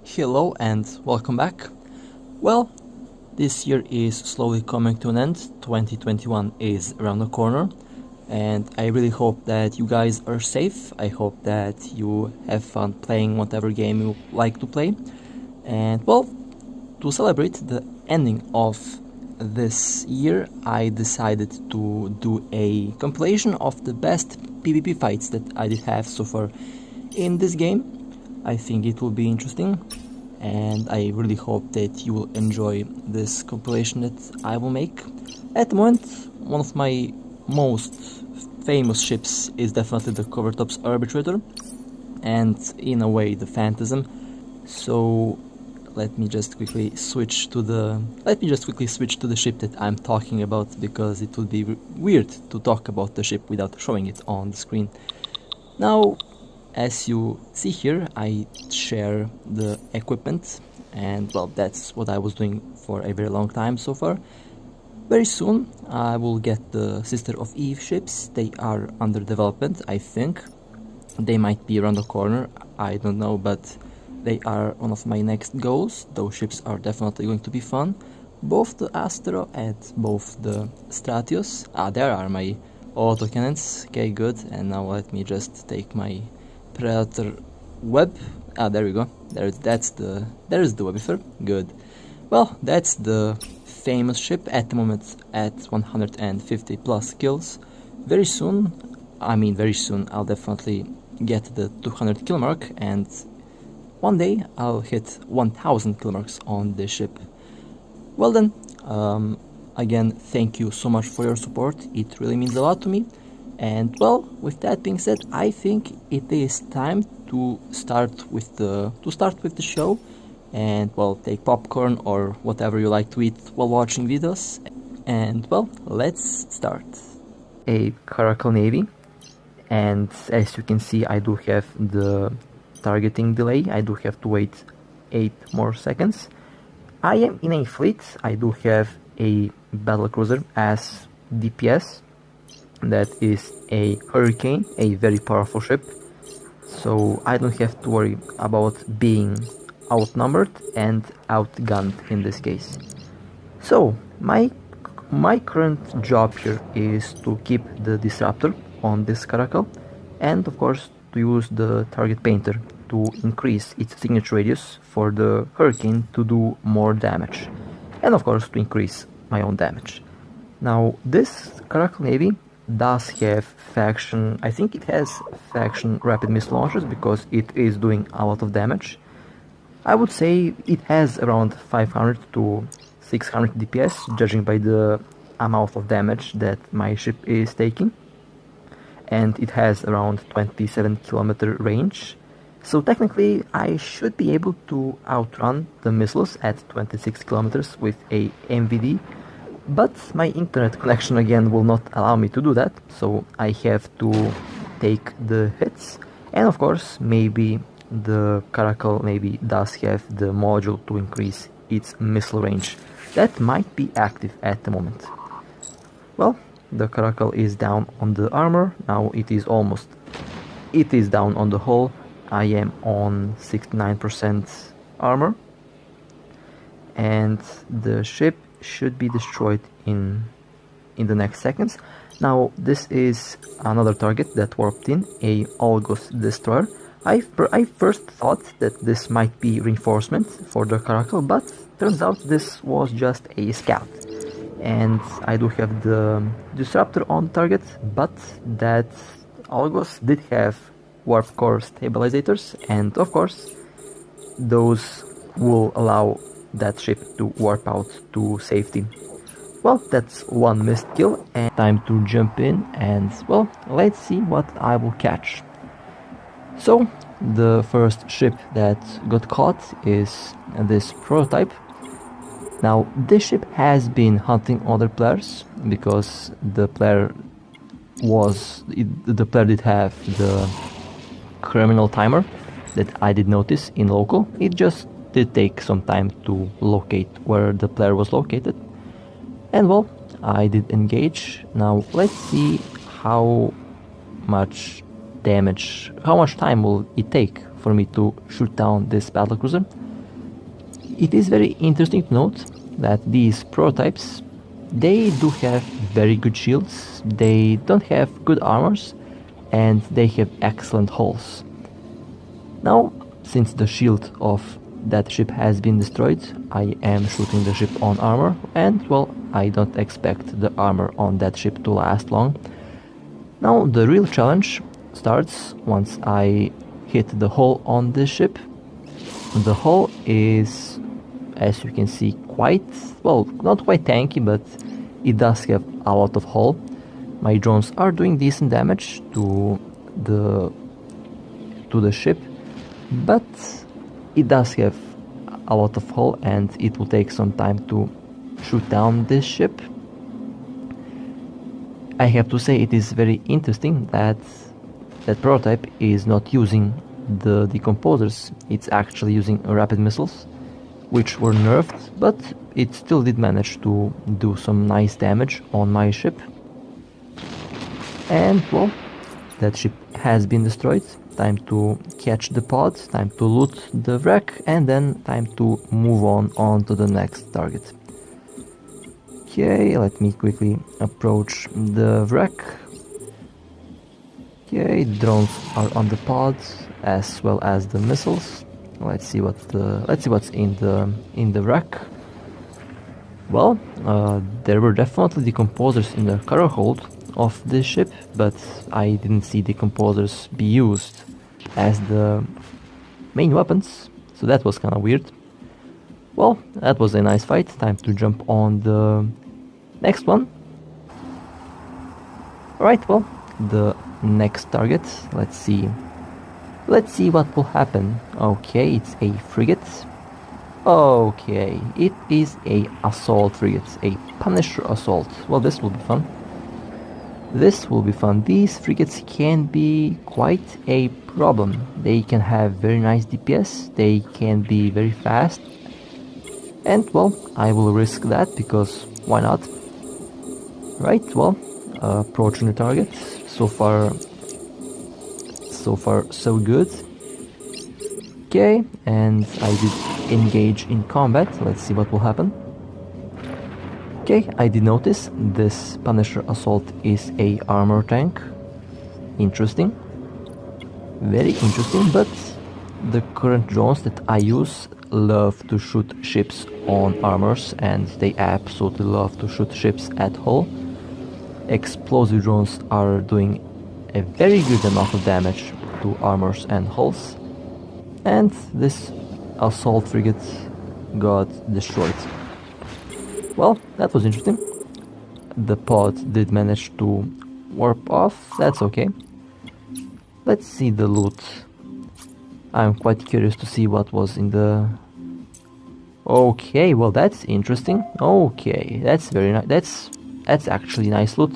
Hello and welcome back. Well, this year is slowly coming to an end. 2021 is around the corner, and I really hope that you guys are safe. I hope that you have fun playing whatever game you like to play. And well, to celebrate the ending of this year, I decided to do a compilation of the best PvP fights that I did have so far in this game. I think it will be interesting, and I really hope that you will enjoy this compilation that I will make. At the moment, one of my most famous ships is definitely the Covert Arbitrator, and in a way the Phantasm. So let me just quickly switch to the ship that I'm talking about, because it would be weird to talk about the ship without showing it on the screen. Now, as you see here, I share the equipment, and well, that's what I was doing for a very long time so far. Very soon I will get the Sister of Eve ships. They are under development, I think. They might be around the corner, I don't know, but they are one of my next goals. Those ships are definitely going to be fun. Both the Astro and both the Stratios. There are my autocannons. Okay, good. And now let me just take my Predator web. There we go. There is the Webifer. Good. Well, that's the famous ship at the moment at 150 plus kills. Very soon, I'll definitely get the 200 kill mark, and one day I'll hit 1000 kill marks on this ship. Well then, again, thank you so much for your support. It really means a lot to me. And well, with that being said, I think it is time to start with the show, and well, take popcorn or whatever you like to eat while watching videos. And well, let's start. A Caracal Navy, and as you can see, I do have the targeting delay. I do have to wait 8 more seconds. I am in a fleet. I do have a battlecruiser as DPS. That is a Hurricane, a very powerful ship, so I don't have to worry about being outnumbered and outgunned in this case. So my current job here is to keep the Disruptor on this Caracal, and of course to use the target painter to increase its signature radius for the Hurricane to do more damage, and of course to increase my own damage. Now this Caracal Navy does have faction, I think it has faction rapid missile launchers, because it is doing a lot of damage. I would say it has around 500 to 600 DPS, judging by the amount of damage that my ship is taking, and it has around 27 kilometer range, so technically I should be able to outrun the missiles at 26 kilometers with a MVD. But my internet connection again will not allow me to do that, so I have to take the hits. And of course, maybe the Caracal maybe does have the module to increase its missile range. That might be active at the moment. Well, the Caracal is down on the armor. Now it is down on the hull. I am on 69% armor, and the ship should be destroyed in the next seconds. Now this is another target that warped in, a Algos destroyer. I first thought that this might be reinforcement for the Caracal, but turns out this was just a scout. And I do have the Disruptor on target, but that Algos did have warp core stabilizers, and of course those will allow that ship to warp out to safety. Well, that's one missed kill, and time to jump in, and well, let's see what I will catch. So the first ship that got caught is this prototype. Now this ship has been hunting other players, because the player did have the criminal timer that I did notice in local. It just did take some time to locate where the player was located, and well, I did engage. Now let's see how much damage, how much time will it take for me to shoot down this battlecruiser. It is very interesting to note that these prototypes, they do have very good shields, they don't have good armors, and they have excellent hulls. Now, since the shield of that ship has been destroyed, I am shooting the ship on armor, and well, I don't expect the armor on that ship to last long. Now the real challenge starts once I hit the hull on this ship. The hull is, as you can see, quite, well, not quite tanky, but it does have a lot of hull. My drones are doing decent damage to the ship, but it does have a lot of hull and it will take some time to shoot down this ship. I have to say it is very interesting that that prototype is not using the decomposers, it's actually using rapid missiles, which were nerfed, but it still did manage to do some nice damage on my ship. And well, that ship has been destroyed. Time to catch the pod, time to loot the wreck, and then time to move on to the next target. Okay, let me quickly approach the wreck. Okay, drones are on the pod as well as the missiles. Let's see what's in the wreck. Well, there were definitely decomposers in the cargo hold of this ship, but I didn't see decomposers be used as the main weapons, so that was kind of weird. Well, that was a nice fight. Time to jump on the next one. Alright, well, the next target, let's see what will happen. Okay, it's a frigate. Okay, it is a assault frigate, a Punisher assault. Well, this will be fun. This will be fun. These frigates can be quite a problem. They can have very nice DPS, they can be very fast, and well, I will risk that because why not? Right, well, approaching the target. So far so good. Okay, and I did engage in combat. Let's see what will happen. Okay, I did notice this Punisher assault is a armor tank. Interesting. Very interesting, but the current drones that I use love to shoot ships on armors, and they absolutely love to shoot ships at hull. Explosive drones are doing a very good amount of damage to armors and hulls, and this assault frigate got destroyed. Well, that was interesting. The pod did manage to warp off, that's okay. Let's see the loot. I'm quite curious to see what was in the... Okay, well that's interesting. Okay, that's very nice. That's actually nice loot.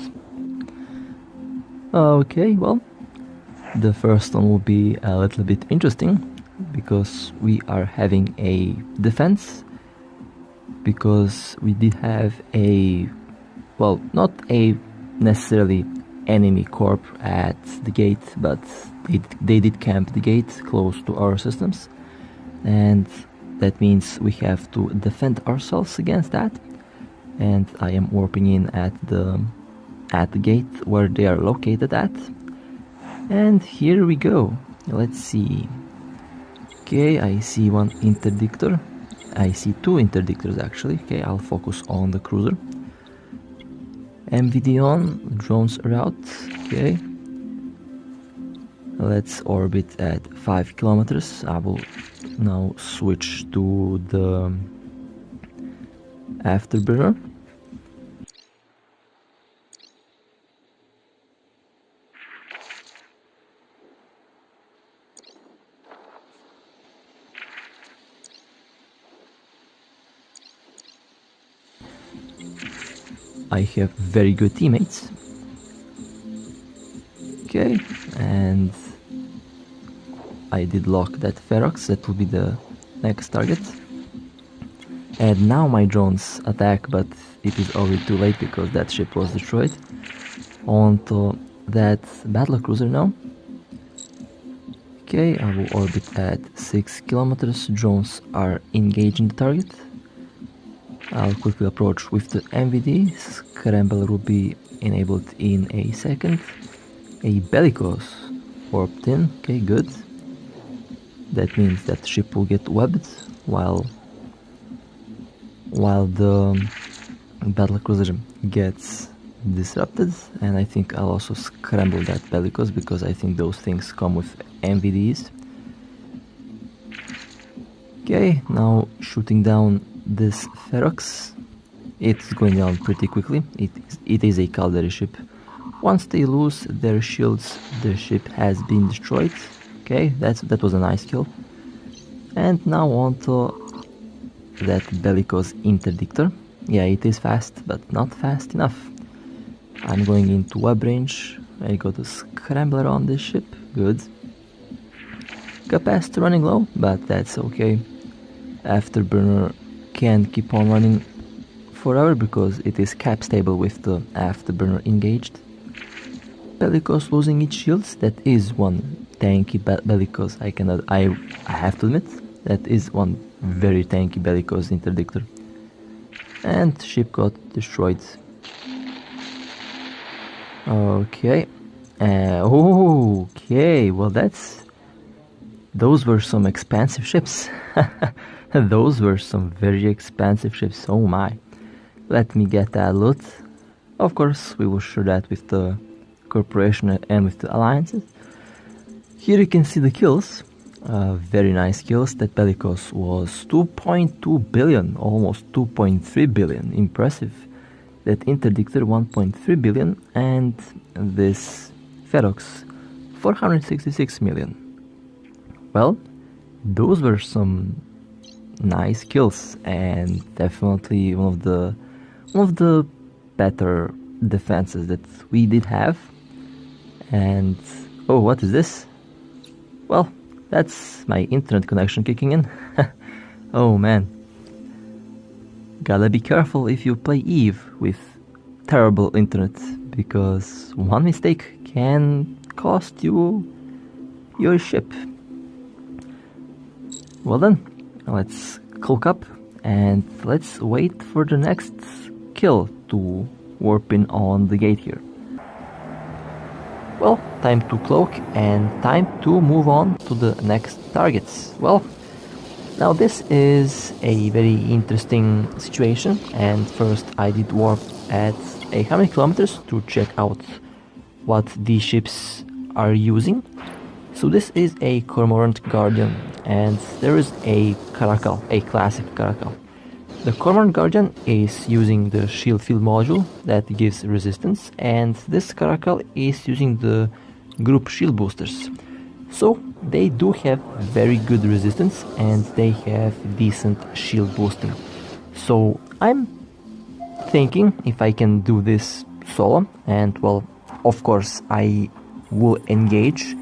Okay, well, the first one will be a little bit interesting because we are having a defense. Because we did have a, well, not a necessarily enemy corp at the gate, but they did camp the gate close to our systems, and that means we have to defend ourselves against that. And I am warping in at the gate where they are located at, and here we go. Let's see. Okay, I see one interdictor. I see two interdictors actually. Okay, I'll focus on the cruiser. MVD on, drones are out. Okay, let's orbit at 5 kilometers. I will now switch to the afterburner. I have very good teammates. Okay, and I did lock that Ferox, that will be the next target. And now my drones attack, but it is already too late because that ship was destroyed. On to that battlecruiser now. Okay, I will orbit at 6 kilometers. Drones are engaging the target. I'll quickly approach with the MVD. Scramble will be enabled in a second. A bellicose warped in. Okay, good. That means that ship will get webbed while the battlecruiser gets disrupted, and I think I'll also scramble that bellicose because I think those things come with MVDs. Okay, now shooting down this Ferox. It's going down pretty quickly. It is a cavalry ship. Once they lose their shields, the ship has been destroyed. Okay, that was a nice kill. And now on to that bellicose interdictor. Yeah, it is fast, but not fast enough. I'm going into web range. I got a scrambler on this ship. Good. Capacity running low, but that's okay. Afterburner can keep on running forever because it is cap stable with the afterburner engaged. Bellicose losing its shields. That is one tanky bellicose. I have to admit, that is one very tanky bellicose interdictor. And ship got destroyed. Okay. Okay, well those were some expensive ships. Those were some very expensive ships, oh my. Let me get that loot. Of course, we will share that with the corporation and with the alliances. Here you can see the kills. Very nice kills. That bellicose was 2.2 billion, almost 2.3 billion. Impressive. That interdictor 1.3 billion, and this Ferox 466 million. Well, those were some nice kills, and definitely one of the better defenses that we did have. And oh, what is this? Well, that's my internet connection kicking in. Oh man. Gotta be careful if you play Eve with terrible internet, because one mistake can cost you your ship. Well then, let's cloak up and let's wait for the next kill to warp in on the gate here. Well, time to cloak and time to move on to the next targets. Well, now this is a very interesting situation, and first I did warp at 100 kilometers to check out what these ships are using. So this is a Cormorant Guardian, and there is a Caracal, a classic Caracal. The Cormorant Guardian is using the shield field module that gives resistance, and this Caracal is using the group shield boosters. So they do have very good resistance and they have decent shield boosting. So I'm thinking if I can do this solo, and well, of course I will engage.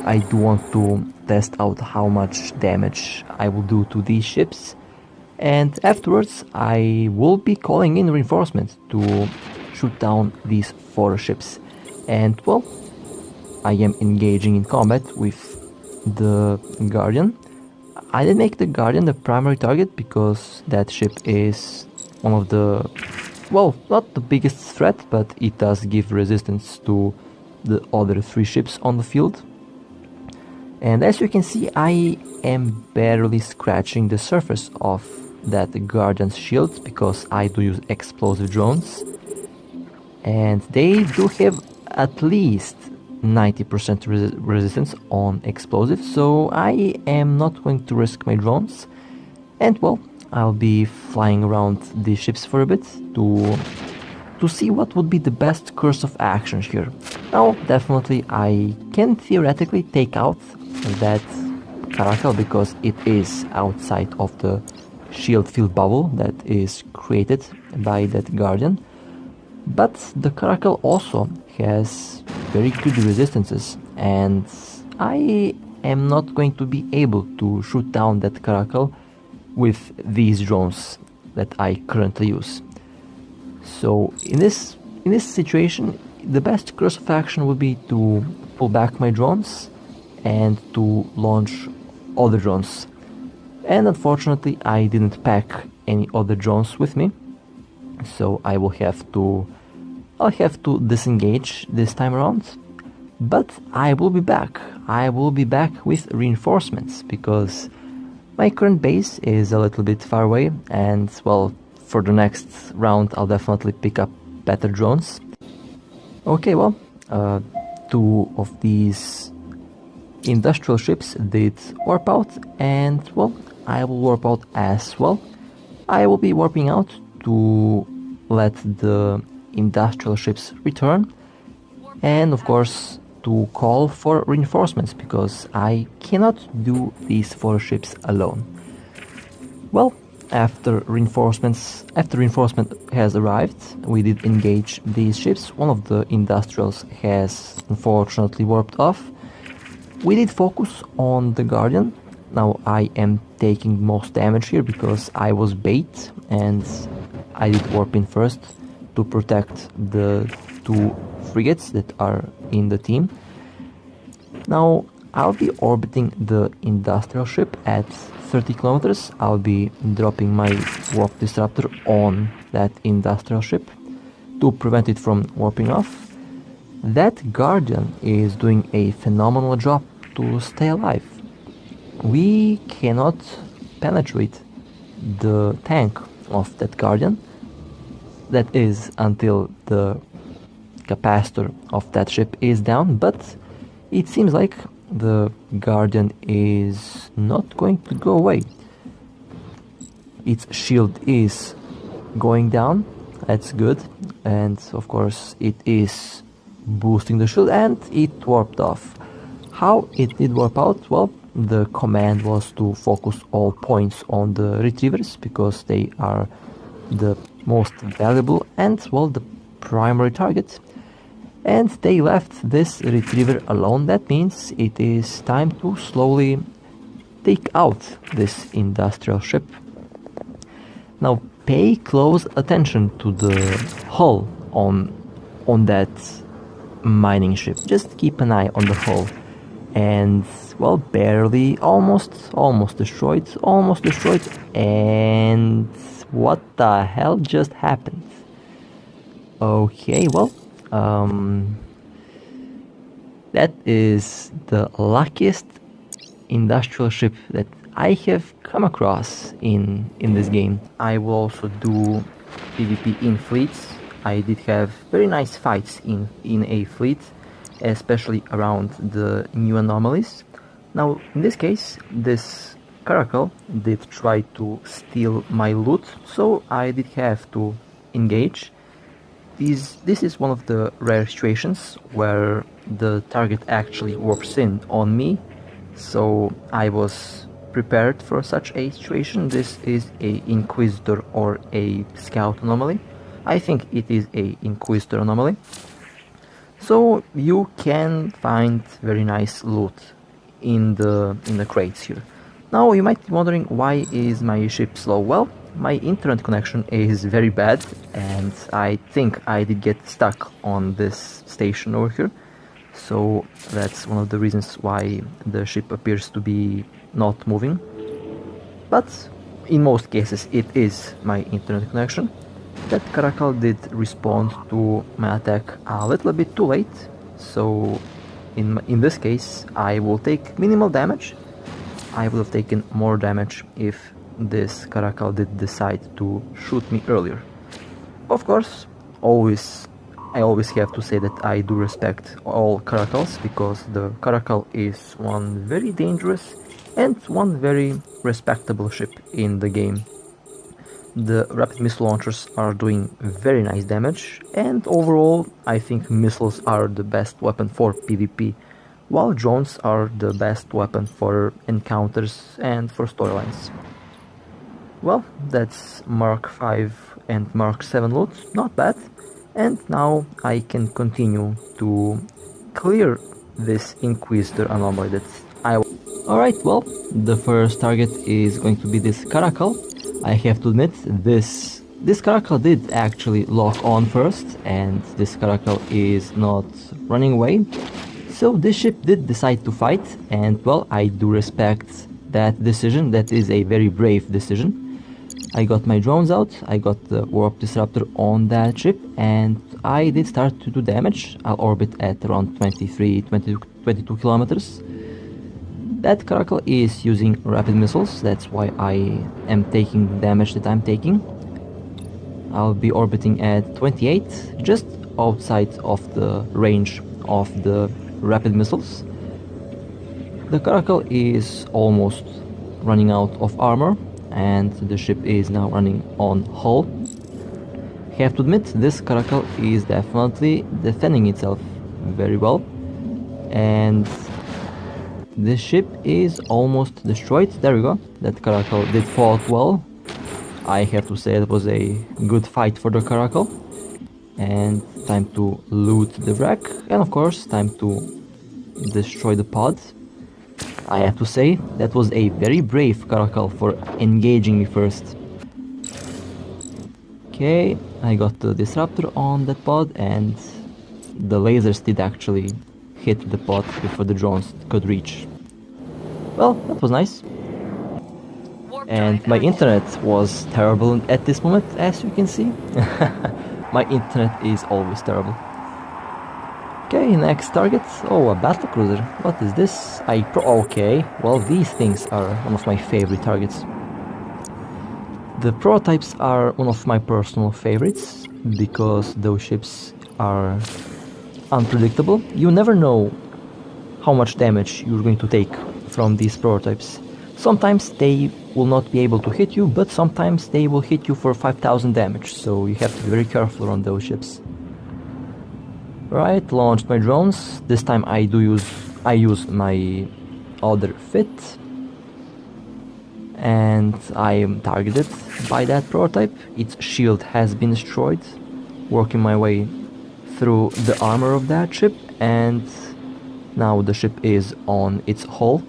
I do want to test out how much damage I will do to these ships, and afterwards I will be calling in reinforcements to shoot down these 4 ships. And well, I am engaging in combat with the Guardian. I did make the Guardian the primary target because that ship is one of the, well, not the biggest threat, but it does give resistance to the other 3 ships on the field. And as you can see, I am barely scratching the surface of that Guardian's shield because I do use explosive drones, and they do have at least 90% resistance on explosives, so I am not going to risk my drones. And well, I'll be flying around these ships for a bit to see what would be the best course of action here. Now, definitely I can theoretically take out that Caracal because it is outside of the shield field bubble that is created by that Guardian. But the Caracal also has very good resistances, and I am not going to be able to shoot down that Caracal with these drones that I currently use. So in this situation, the best course of action would be to pull back my drones and to launch other drones. And unfortunately I didn't pack any other drones with me, so I'll have to disengage this time around. But I will be back. I will be back with reinforcements, because my current base is a little bit far away, and well, for the next round I'll definitely pick up better drones. Okay, well, 2 of these industrial ships did warp out, and well, I will warp out as well. I will be warping out to let the industrial ships return, and of course to call for reinforcements, because I cannot do these 4 ships alone. Well, after reinforcement has arrived, we did engage these ships. One of the industrials has unfortunately warped off. We did focus on the Guardian. Now I am taking most damage here because I was bait, and I did warp in first to protect the 2 frigates that are in the team. Now I'll be orbiting the industrial ship at 30 kilometers. I'll be dropping my warp disruptor on that industrial ship to prevent it from warping off. That Guardian is doing a phenomenal job to stay alive. We cannot penetrate the tank of that Guardian. That is until the capacitor of that ship is down, but it seems like the Guardian is not going to go away. Its shield is going down, that's good, and of course it is boosting the shield, and it warped off. How it did warp out? Well, the command was to focus all points on the retrievers, because they are the most valuable and, well, the primary target. And they left this retriever alone. That means it is time to slowly take out this industrial ship. Now pay close attention to the hull on that mining ship. Just keep an eye on the hull. And well, barely, almost destroyed, and what the hell just happened? Okay, well, that is the luckiest industrial ship that I have come across in this game. I will also do PvP in fleets. I did have very nice fights in a fleet, especially around the new anomalies. Now, in this case, this caracal did try to steal my loot, so I did have to engage. This is one of the rare situations where the target actually warps in on me, so I was prepared for such a situation. This is a Inquisitor or a Scout anomaly. I think it is a Inquisitor anomaly. So you can find very nice loot in the crates here. Now you might be wondering, why is my ship slow? Well, my internet connection is very bad, and I think I did get stuck on this station over here. So that's one of the reasons why the ship appears to be not moving. But in most cases it is my internet connection. That caracal did respond to my attack a little bit too late, so in this case I will take minimal damage. I would have taken more damage if this caracal did decide to shoot me earlier. Of course, I always have to say that I do respect all caracals, because the caracal is one very dangerous and one very respectable ship in the game. The rapid missile launchers are doing very nice damage, and overall I think missiles are the best weapon for PvP, while drones are the best weapon for encounters and for storylines. Well, that's Mark 5 and Mark 7 loot, not bad. And now I can continue to clear this Inquisitor anomaly that I... Alright, well, the first target is going to be this caracal. I have to admit, this caracal did actually lock on first, and this caracal is not running away. so this ship did decide to fight, and well, I do respect that decision. That is a very brave decision. I got my drones out, I got the warp disruptor on that ship, and I did start to do damage. I'll orbit at around 22 kilometers. That Caracal is using rapid missiles, that's why I am taking the damage that I'm taking. I'll be orbiting at 28, just outside of the range of the rapid missiles. The Caracal is almost running out of armor, and the ship is now running on hull. I have to admit, this Caracal is definitely defending itself very well, and this ship is almost destroyed. There we go, that Caracal did fought well. I have to say it was a good fight for the Caracal. And time to loot the wreck, and of course time to destroy the pod. I have to say that was a very brave Caracal for engaging me first. Okay, I got the disruptor on that pod, and the lasers did actually hit the pod before the drones could reach. Well, that was nice. And my internet was terrible at this moment, as you can see. My internet is always terrible. Okay, next target. Oh, a battle cruiser. What is this? Okay, well, these things are one of my favorite targets. The prototypes are one of my personal favorites because those ships are unpredictable. You never know how much damage you're going to take from these prototypes. Sometimes they will not be able to hit you, but sometimes they will hit you for 5000 damage, so you have to be very careful on those ships. Right, launched my drones. This time I use my other fit, and I am targeted by that prototype. Its shield has been destroyed. Working my way through the armor of that ship, and now the ship is on its hull.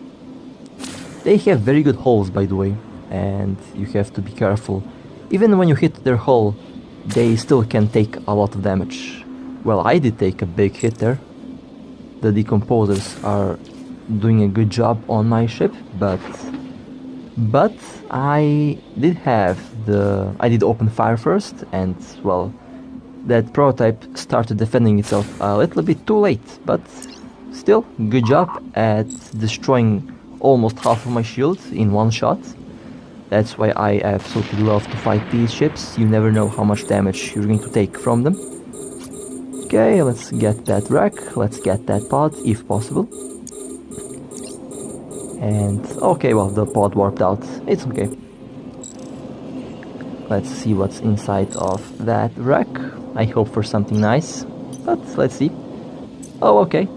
They have very good hulls, by the way, and you have to be careful. Even when you hit their hull, they still can take a lot of damage. Well, I did take a big hit there. The decomposers are doing a good job on my ship, but I did open fire first, and well, that prototype started defending itself a little bit too late, but still, good job at destroying almost half of my shield in one shot. That's why I absolutely love to fight these ships. You never know how much damage you're going to take from them. Okay, let's get that wreck, let's get that pod if possible. And okay, well, the pod warped out. It's okay. Let's see what's inside of that wreck. I hope for something nice, but let's see. Oh, okay.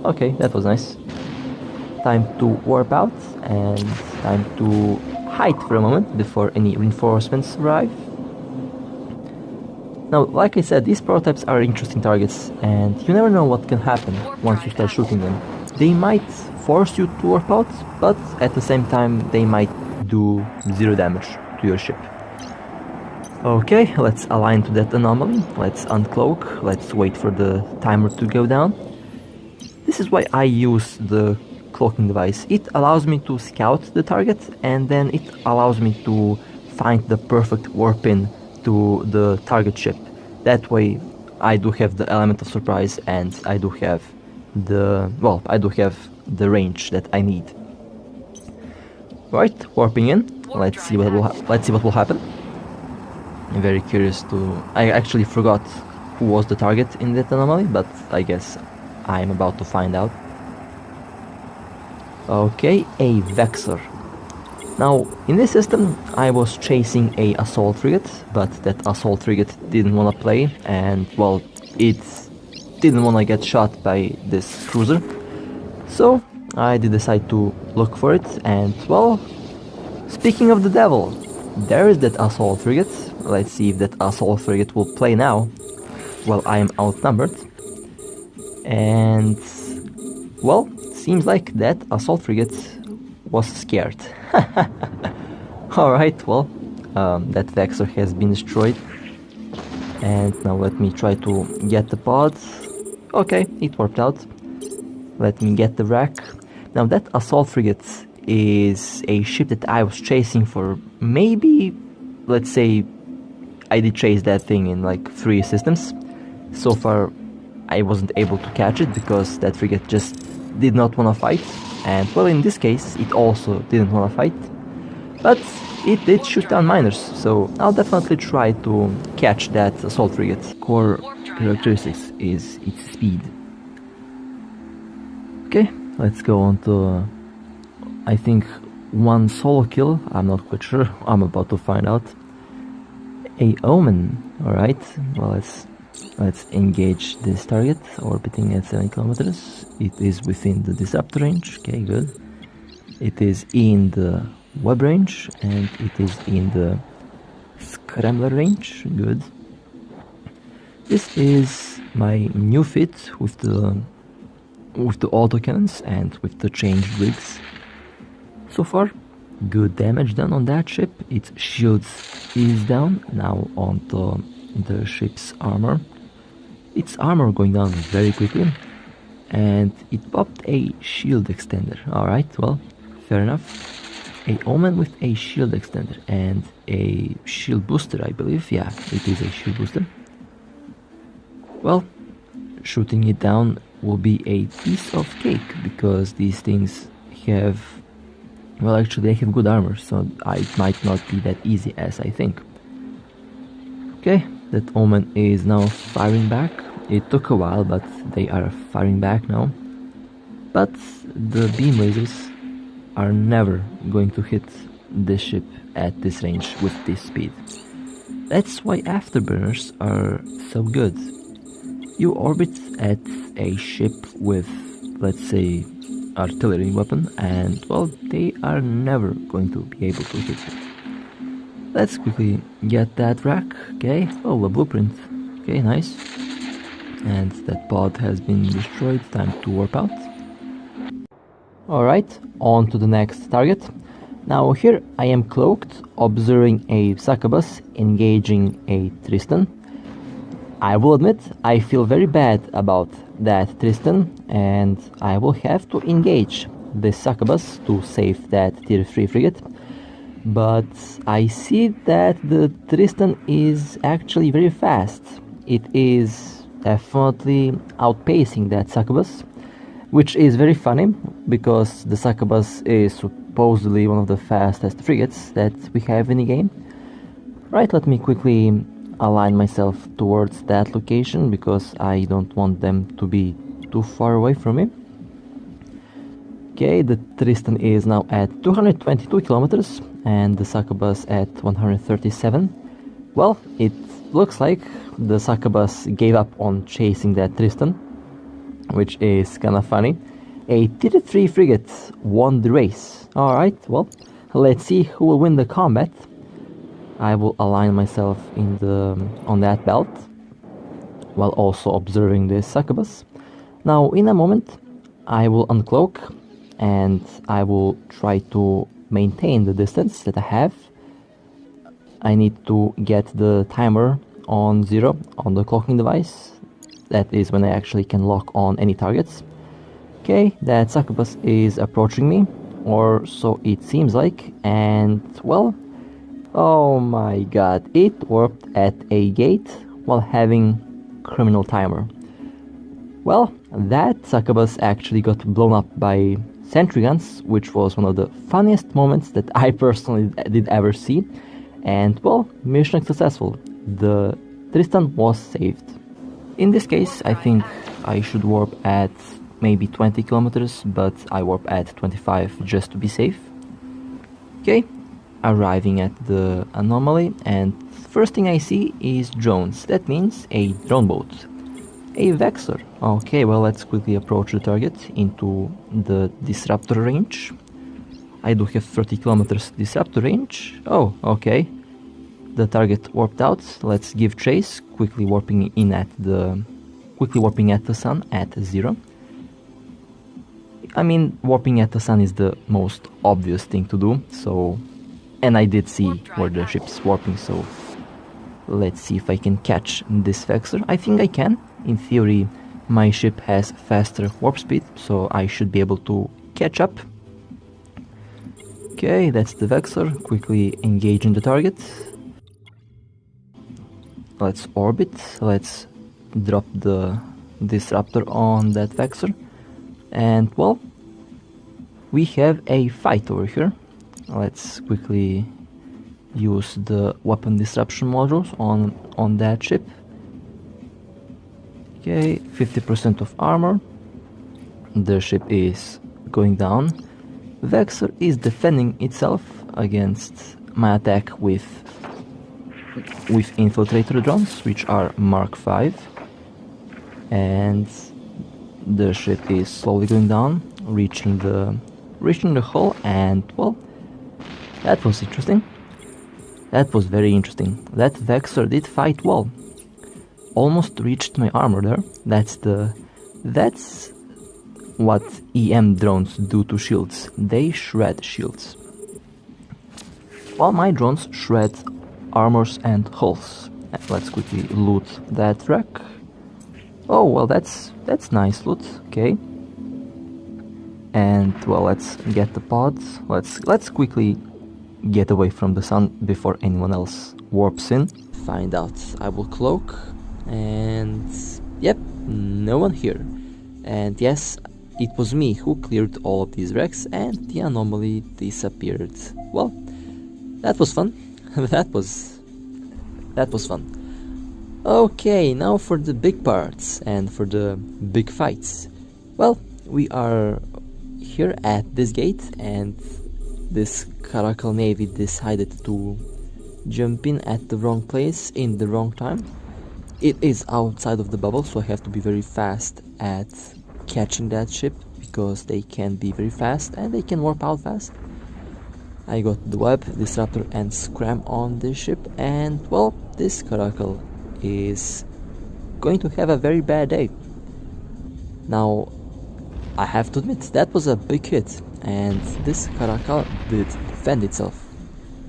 Okay, that was nice. Time to warp out and time to hide for a moment before any reinforcements arrive. Now, like I said, these prototypes are interesting targets, and you never know what can happen once you start shooting them. They might force you to warp out, but at the same time they might do 0 damage to your ship. Okay, let's align to that anomaly, let's uncloak, let's wait for the timer to go down. This is why I use the cloaking device. It allows me to scout the target, and then it allows me to find the perfect warp in to the target ship. That way I do have the element of surprise, and I do have the range that I need. Right, warping in. Let's see what will happen. I'm very curious I actually forgot who was the target in that anomaly, but I guess I'm about to find out. Okay, a Vexor. Now, in this system, I was chasing a assault frigate, but that assault frigate didn't want to play, and well, it didn't want to get shot by this cruiser. So, I did decide to look for it, and well, speaking of the devil, there is that assault frigate. Let's see if that assault frigate will play now. Well, I am outnumbered. And well, seems like that assault frigate was scared. Alright, well, that Vexor has been destroyed. And now let me try to get the pod. Okay, it worked out. let me get the rack. Now that assault frigate is a ship that I was chasing for maybe, let's say, I did chase that thing in like 3 systems. So far I wasn't able to catch it because that frigate just did not want to fight, and well, in this case it also didn't want to fight, but it did shoot down miners, so I'll definitely try to catch that assault frigate. Core characteristics is its speed. Okay, let's go on to I think 1 solo kill, I'm not quite sure, I'm about to find out. A omen, alright, well let's engage this target, orbiting at 7 kilometers. It is within the disrupt range, okay, good. It is in the web range, and it is in the scrambler range, good. This is my new fit with the autocannons and with the changed rigs. So far, good damage done on that ship. Its shields is down, now onto the ship's armor. Its armor going down very quickly, and it popped a shield extender. Alright, well, fair enough. A omen with a shield extender and a shield booster, I believe. Yeah, it is a shield booster. Well, shooting it down will be a piece of cake, because these things have, well, actually they have good armor, so it might not be that easy as I think. Okay, that omen is now firing back. It took a while, but they are firing back now. But the beam lasers are never going to hit this ship at this range with this speed. That's why afterburners are so good. You orbit at a ship with, let's say, artillery weapon, and well, they are never going to be able to hit it. Let's quickly get that rack. Okay, oh, a blueprint. Okay, nice. And that pod has been destroyed. Time to warp out. Alright, on to the next target. Now here I am cloaked, observing a succubus engaging a Tristan. I will admit I feel very bad about that Tristan, and I will have to engage this succubus to save that tier 3 frigate. But I see that the Tristan is actually very fast. It is definitely outpacing that succubus, which is very funny because the succubus is supposedly one of the fastest frigates that we have in the game. Right, let me quickly align myself towards that location because I don't want them to be too far away from me. Okay, the Tristan is now at 222 kilometers and the succubus at 137. Well, it looks like the succubus gave up on chasing that Tristan, which is kinda funny. A tier 3 frigate won the race. Alright, well, let's see who will win the combat. I will align myself on that belt while also observing this succubus. Now, in a moment, I will uncloak and I will try to maintain the distance that I have. I need to get the timer on 0 on the clocking device. That is when I actually can lock on any targets. Okay, that succubus is approaching me, or so it seems like, and well, oh my god, it warped at a gate while having criminal timer. Well, that succubus actually got blown up by sentry guns, which was one of the funniest moments that I personally did ever see. And well, mission successful. The Tristan was saved. In this case, I think I should warp at maybe 20 kilometers, but I warp at 25 just to be safe. Okay, arriving at the anomaly, and first thing I see is drones. That means a drone boat. A Vexor. Okay, well, let's quickly approach the target into the disruptor range. I do have 30 kilometers disruptor range. Oh, okay. The target warped out. Let's give chase. Quickly warping at the sun at 0. I mean, warping at the sun is the most obvious thing to do. So, and I did see where the ship's warping. So, let's see if I can catch this Vexor. I think I can. In theory, my ship has faster warp speed, so I should be able to catch up. Okay, that's the Vexor. Quickly engaging the target. Let's orbit. Let's drop the disruptor on that Vexor. And well, we have a fight over here. Let's quickly use the weapon disruption modules on that ship. Okay, 50% of armor. The ship is going down. Vexor is defending itself against my attack with infiltrator drones, which are Mark 5. And the ship is slowly going down, reaching the hull, and well, that was interesting. That was very interesting. That Vexor did fight well. Almost reached my armor there. That's what EM drones do to shields. They shred shields. While my drones shred armors and hulls. Let's quickly loot that wreck. Oh well, that's nice loot. Okay. And well, let's get the pods. Let's quickly get away from the sun before anyone else warps in. Find out. I will cloak. And yep, no one here. And yes, it was me who cleared all of these wrecks and the anomaly disappeared. Well, that was fun. that was fun. Okay, now for the big parts and for the big fights. Well, we are here at this gate and this Caracal Navy decided to jump in at the wrong place in the wrong time. It is outside of the bubble, so I have to be very fast at catching that ship because they can be very fast and they can warp out fast. I got the web, disruptor and scram on this ship, and well, this Caracal is going to have a very bad day. Now, I have to admit, that was a big hit and this Caracal did defend itself,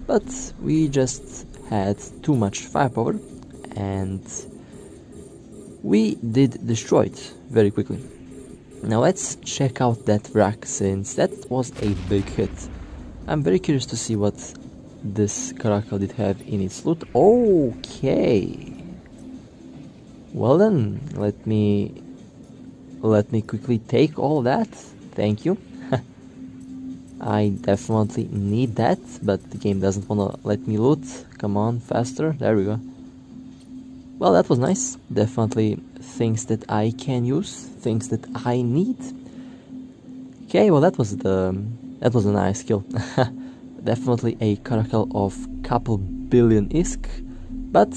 but we just had too much firepower and we did destroy it very quickly. Now let's check out that wreck since that was a big hit. I'm very curious to see what this Caracal did have in its loot. Okay. Well then, let me quickly take all that. Thank you. I definitely need that, but the game doesn't wanna let me loot. Come on, faster. There we go. Well, that was nice. Definitely things that I can use, things that I need. Okay, well that was a nice kill. Definitely a Caracal of couple billion ISK, but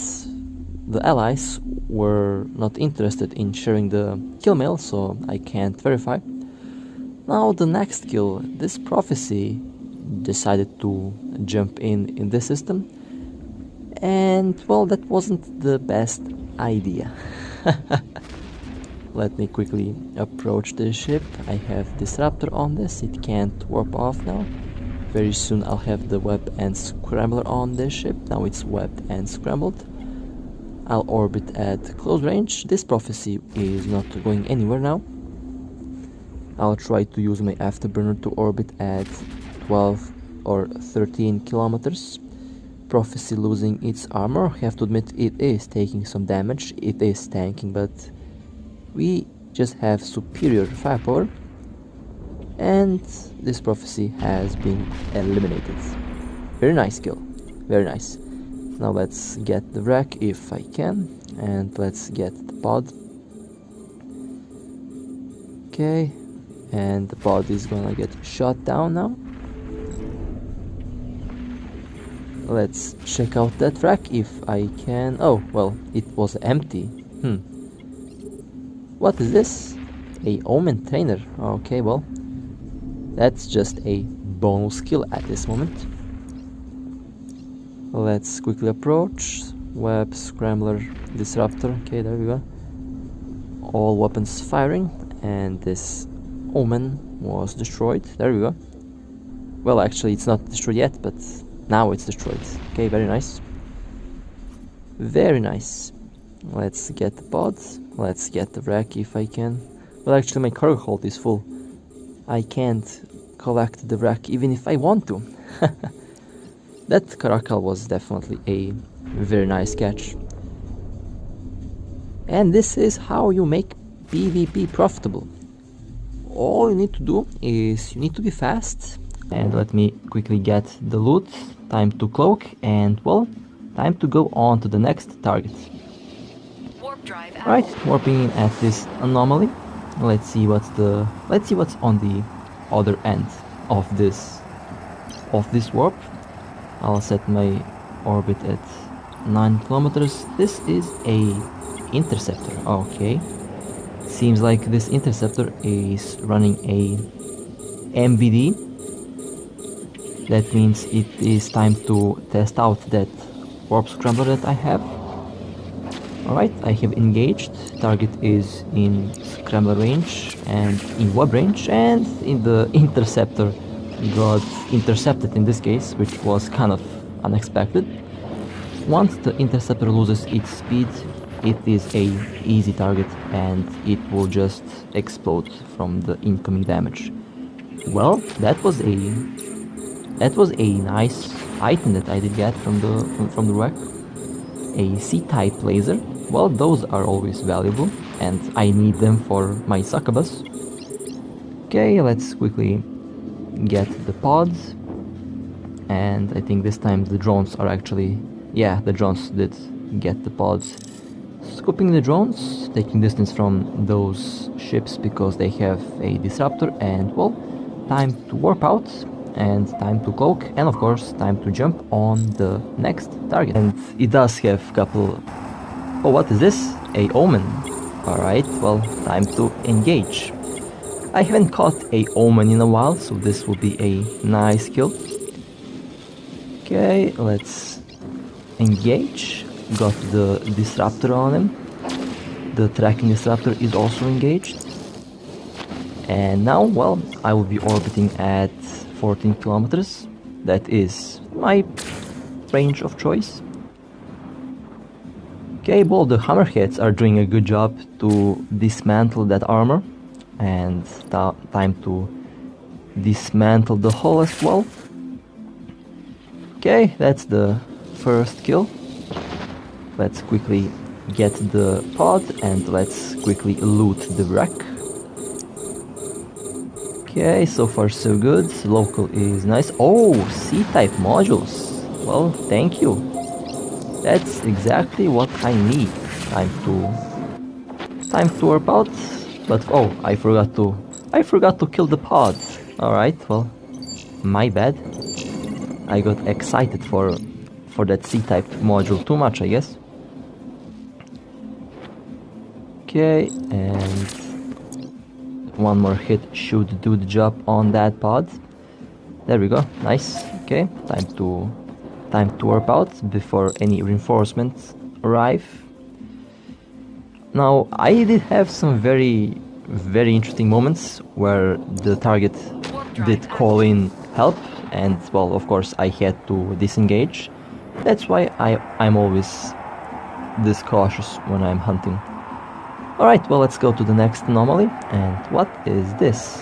the allies were not interested in sharing the kill mail, so I can't verify. Now the next kill, this prophecy decided to jump in this system. And well, that wasn't the best idea. Let me quickly approach the ship. I have disruptor on this, it can't warp off now. Very soon I'll have the web and scrambler on this ship. Now it's webbed and scrambled. I'll orbit at close range. This prophecy is not going anywhere now. I'll try to use my afterburner to orbit at 12 or 13 kilometers. Prophecy losing its armor. I have to admit it is taking some damage, it is tanking, but we just have superior firepower and this prophecy has been eliminated. Very nice kill, very nice. Now let's get the wreck if I can, and let's get the pod. Okay, and the pod is gonna get shot down now. Let's check out that wreck if I can. Oh, well, it was empty. What is this? A Omen Trainer. Okay, well, that's just a bonus kill at this moment. Let's quickly approach. Web, Scrambler, Disruptor. Okay, there we go. All weapons firing, and this Omen was destroyed. There we go. Well, actually, it's not destroyed yet, but now it's destroyed. Okay, very nice. Very nice. Let's get the pods. Let's get the wreck if I can. Well, actually my cargo hold is full. I can't collect the wreck even if I want to. That caracal was definitely a very nice catch. And this is how you make PvP profitable. All you need to do is you need to be fast. And let me quickly get the loot. Time to cloak and, well, time to go on to the next target. Right, warping in at this anomaly. Let's see what's on the other end of this warp. I'll set my orbit at 9 kilometers. This is a interceptor. Okay. Seems like this interceptor is running a MVD. That means it is time to test out that warp scrambler that I have. Alright, I have engaged. Target is in scrambler range and in web range, and in the interceptor got intercepted in this case, which was kind of unexpected. Once the interceptor loses its speed, it is a easy target and it will just explode from the incoming damage. Well, that was a nice item that I did get from the wreck. A C-type laser. Well, those are always valuable and I need them for my succubus. Okay, let's quickly get the pods. And I think this time the drones are actually... yeah, the drones did get the pods. Scoping the drones, taking distance from those ships because they have a disruptor, and, well, time to warp out, and time to cloak, and of course time to jump on the next target. And it does have a couple... oh, what is this? A omen. Alright, well, time to engage. I haven't caught a omen in a while, so this will be a nice kill. Okay, let's engage. Got the disruptor on him. The tracking disruptor is also engaged. And now, well, I will be orbiting at 14 kilometers. That is my range of choice. Okay, well, the hammerheads are doing a good job to dismantle that armor. And time to dismantle the hull as well. Okay, that's the first kill. Let's quickly get the pod and let's quickly loot the wreck. Okay, so far so good. Local is nice. Oh, C-type modules. Well, thank you. That's exactly what I need. Time to warp out. But oh, I forgot to kill the pod. Alright, well, my bad. I got excited for that C-type module too much, I guess. Okay, and one more hit should do the job on that pod. There we go, nice. Okay, time to warp out before any reinforcements arrive. Now, I did have some very interesting moments where the target did call in help, and, well, of course I had to disengage. That's why I'm always this cautious when I'm hunting. Alright, well, let's go to the next anomaly. And what is this?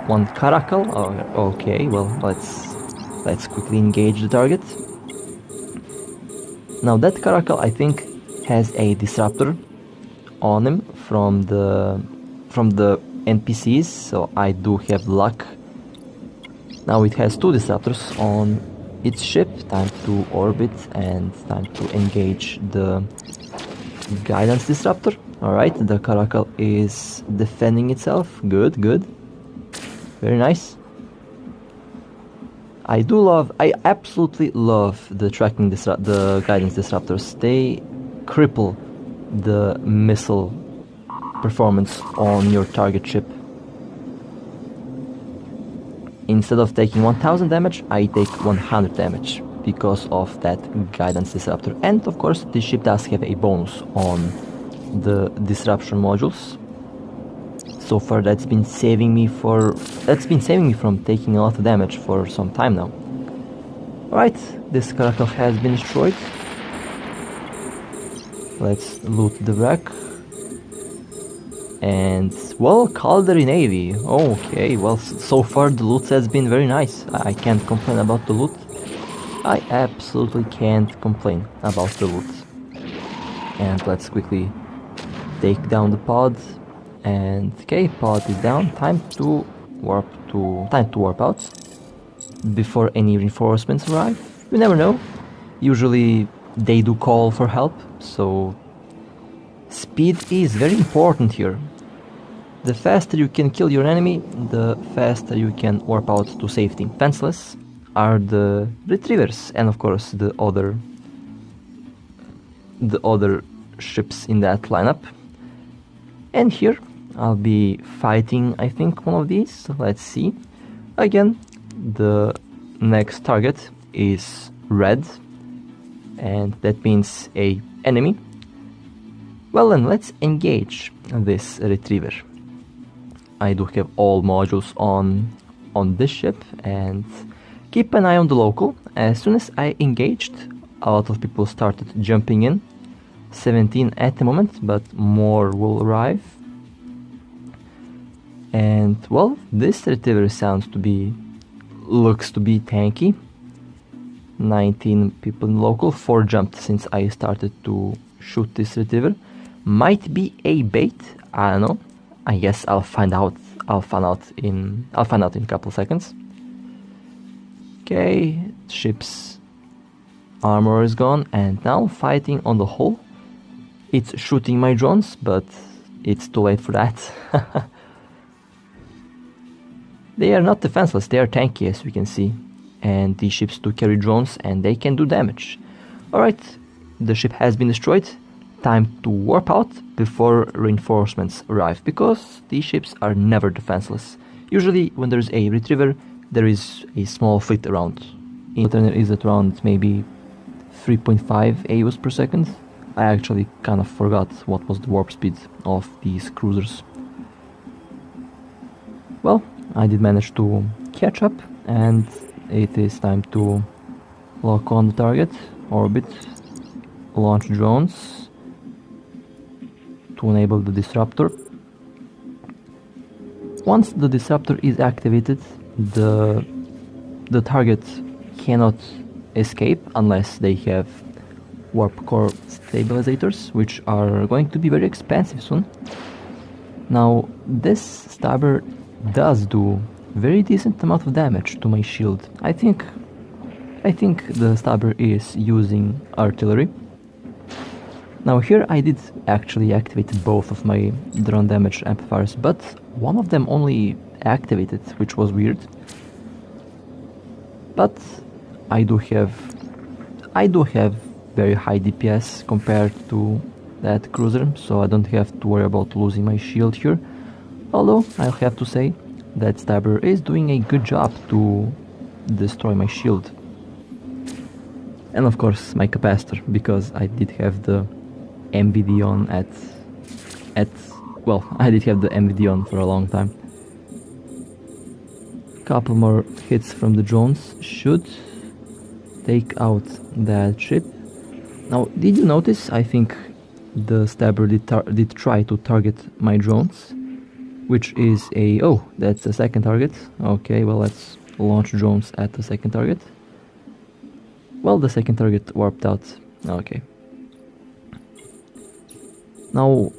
One caracal? Oh, okay, well, let's quickly engage the target. Now that caracal, I think, has a disruptor on him from the NPCs, so I do have luck. Now it has 2 disruptors on its ship. Time to orbit and time to engage the guidance disruptor. Alright, the caracal is defending itself. Good, good. Very nice. I absolutely love the the guidance disruptors. They cripple the missile performance on your target ship. Instead of taking 1000 damage, I take 100 damage because of that guidance disruptor. And of course, this ship does have a bonus on the disruption modules. So far, that's been saving me from taking a lot of damage for some time now. Alright, this caracal has been destroyed. let's loot the wreck. And, well, Caldery Navy. Okay, well, so far the loot has been very nice. I can't complain about the loot. I absolutely can't complain about the loot. And let's quickly take down the pod. And, okay, pod is down. Time to warp out before any reinforcements arrive. You never know. Usually they do call for help, so speed is very important here. The faster you can kill your enemy, the faster you can warp out to safety. Fenceless are the retrievers and of course the other ships in that lineup. And here I'll be fighting, I think, one of these. Let's see. Again, the next target is red, and that means a enemy. Well, then let's engage this retriever. I do have all modules on this ship, and keep an eye on the local. As soon as I engaged, a lot of people started jumping in. 17 at the moment, but more will arrive. And, well, this retriever looks to be tanky. 19 people in local, 4 jumped since I started to shoot this retriever. Might be a bait, I don't know. I guess I'll find out in a couple of seconds. Okay, ship's armor is gone, and now fighting on the hull. It's shooting my drones, but it's too late for that. They are not defenseless, they are tanky, as we can see. And these ships do carry drones and they can do damage. Alright, the ship has been destroyed. Time to warp out before reinforcements arrive, because these ships are never defenseless. Usually when there's a retriever, there is a small fleet around. Internet is at around maybe 3.5 AUs per second. I actually kind of forgot what was the warp speed of these cruisers. Well, I did manage to catch up, and it is time to lock on the target, orbit, launch drones to enable the disruptor. Once the disruptor is activated, the target cannot escape unless they have warp core stabilizers, which are going to be very expensive soon. Now, this stabber does do very decent amount of damage to my shield. I think the stabber is using artillery. Now here I did actually activate both of my drone damage amplifiers, but one of them only activated, which was weird. But I do have very high DPS compared to that cruiser, so I don't have to worry about losing my shield here. Although I'll have to say that stabber is doing a good job to destroy my shield. And of course my capacitor, because I did have the MVD on I did have the MVD on for a long time. Couple more hits from the drones should take out that ship. Now, did you notice? I think the stabber did try to target my drones, which is that's the second target. Okay, well, let's launch drones at the second target. Well, the second target warped out. Okay. Now,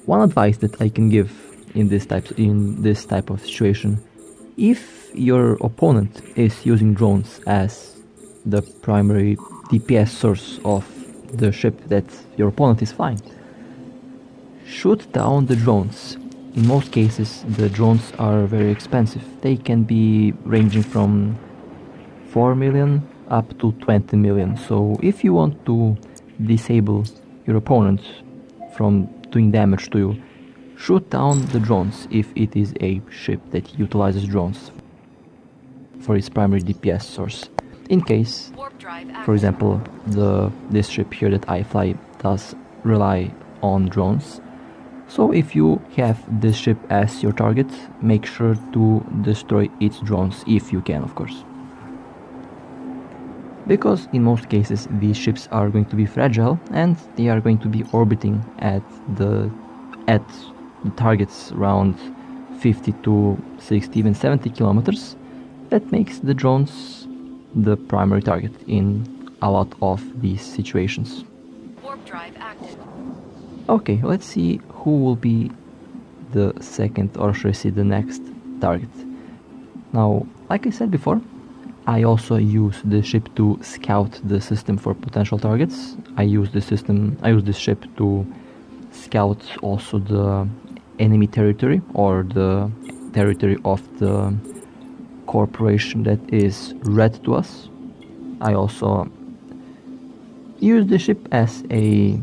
one advice that I can give in this type of situation: if your opponent is using drones as the primary DPS source of the ship that your opponent is flying, shoot down the drones. In most cases, the drones are very expensive. They can be ranging from 4 million up to 20 million. So if you want to disable your opponent from doing damage to you, shoot down the drones if it is a ship that utilizes drones for its primary DPS source. In case, for example, this ship here that I fly does rely on drones. So if you have this ship as your target, make sure to destroy its drones if you can, of course. because in most cases these ships are going to be fragile and they are going to be orbiting at the targets around 50 to 60, even 70 kilometers. That makes the drones the primary target in a lot of these situations. Warp drive active. Okay, let's see who will be the second, or should I say the next target. Now, like I said before, I also use the ship to scout the system for potential targets. I use this ship to scout also the enemy territory, or the territory of the corporation that is red to us. I also use the ship as a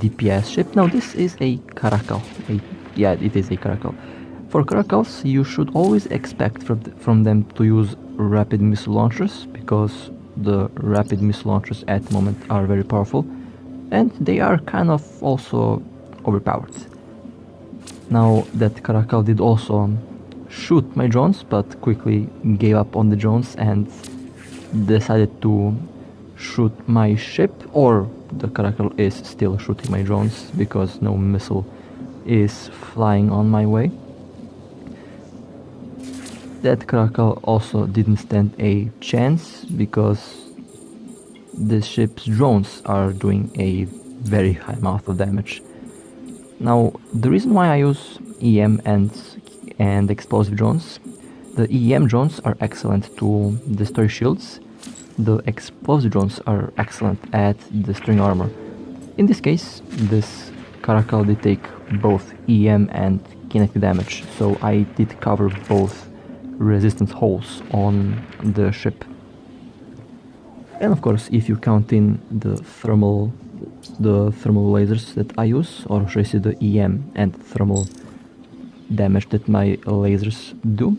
DPS ship. Now this is a Caracal. Yeah, it is a Caracal. For Caracals, you should always expect from them to use rapid missile launchers, because the rapid missile launchers at the moment are very powerful, and they are kind of also overpowered. Now that Caracal did also shoot my drones, but quickly gave up on the drones and decided to shoot my ship, or the Caracal is still shooting my drones because no missile is flying on my way. That Caracal also didn't stand a chance because the ship's drones are doing a very high amount of damage. Now, the reason why I use EM and explosive drones, the EM drones are excellent to destroy shields. The explosive drones are excellent at destroying armor. In this case, this Caracal did take both EM and kinetic damage, so I did cover both resistance holes on the ship. And of course, if you count in the thermal lasers that I use, or should I say the EM and thermal damage that my lasers do.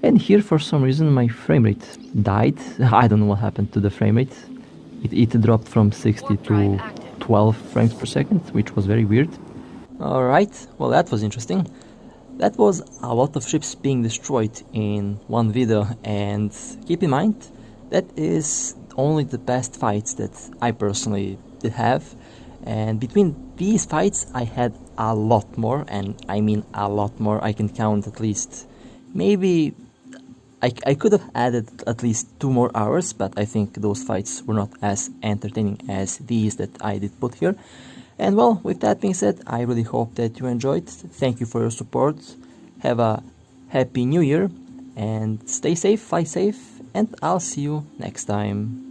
And here for some reason my frame rate died. I don't know what happened to the frame rate. It dropped from 60 to 12 frames per second, which was very weird. Alright, well that was interesting. That was a lot of ships being destroyed in one video, and keep in mind that is only the past fights that I personally did have, and between these fights I had a lot more, and I mean a lot more. I can count at least, maybe I could have added at least 2 more hours, but I think those fights were not as entertaining as these that I did put here. And well, with that being said, I really hope that you enjoyed. Thank you for your support. Have a happy new year and stay safe, fly safe, and I'll see you next time.